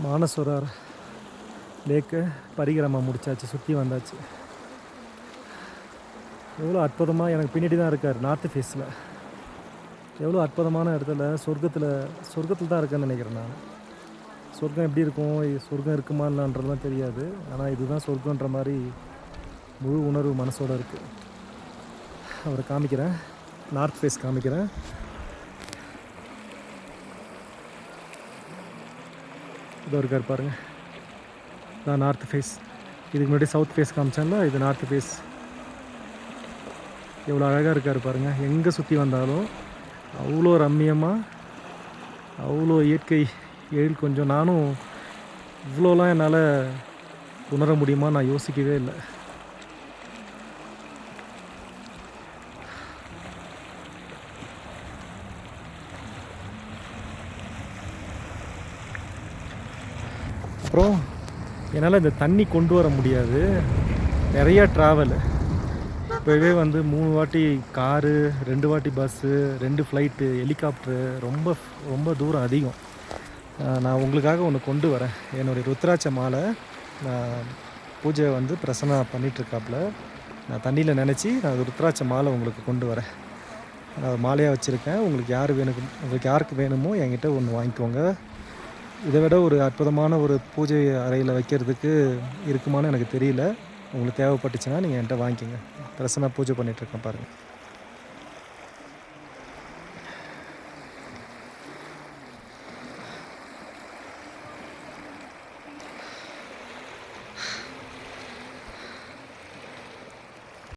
மானசரோவர் லேக்கு பரிகிரமம் முடிச்சாச்சு, சுற்றி வந்தாச்சு. எவ்வளோ அற்புதமாக எனக்கு பின்னாடி தான் இருக்கார் நார்த்து ஃபேஸில். எவ்வளோ அற்புதமான இடத்துல சொர்க்கத்தில் தான் இருக்கேன்னு நினைக்கிறேன் நான். சொர்க்கம் எப்படி இருக்கும், சொர்க்கம் இருக்குமான்றதுலாம் தெரியாது, ஆனால் இதுதான் சொர்க்கன்ற மாதிரி முழு உணர்வு மனசோடு இருக்குது. அவரை காமிக்கிறேன், நார்த் ஃபேஸ் காமிக்கிறேன். இதோ இருக்கார் பாருங்கள், இதான் நார்த் ஃபேஸ். இதுக்கு முன்னாடி சவுத் ஃபேஸ் காமிச்சாங்களா, இது நார்த் ஃபேஸ். எவ்வளோ அழகாக இருக்கார் பாருங்கள். எங்கே சுற்றி வந்தாலும் அவ்வளோ ரம்மியமாக, அவ்வளோ இயற்கை எழில். கொஞ்சம் நானும் இவ்வளோலாம் என்னால் உணர முடியுமா நான் யோசிக்கவே இல்லை. அப்புறம் என்னால் இந்த தண்ணி கொண்டு வர முடியாது, நிறையா ட்ராவலு. இப்போவே வந்து 3 வாட்டி காரு, 2 வாட்டி பஸ்ஸு, 2 ஃப்ளைட்டு, ஹெலிகாப்டரு, ரொம்ப ரொம்ப தூரம் அதிகம். நான் உங்களுக்காக ஒன்று கொண்டு வரேன். என்னுடைய ருத்ராட்ச மாலை நான் பூஜை வந்து பிரசன்னா பண்ணிகிட்ருக்காப்புல. நான் தண்ணியில் நினச்சி நான் ருத்ராட்ச மாலை உங்களுக்கு கொண்டு வரேன். நான் மாலையாக வச்சுருக்கேன். உங்களுக்கு யாருக்கு வேணுமோ என்கிட்ட ஒன்று வாங்கிக்கோங்க. இதை விட ஒரு அற்புதமான ஒரு பூஜை அறையில் வைக்கிறதுக்கு இருக்குமான்னு எனக்கு தெரியல. உங்களுக்கு தேவைப்பட்டுச்சுன்னா நீங்கள் என்கிட்ட வாங்கிக்கோங்க. பிரசன்னா பூஜை பண்ணிகிட்ருக்கேன் பாருங்கள்.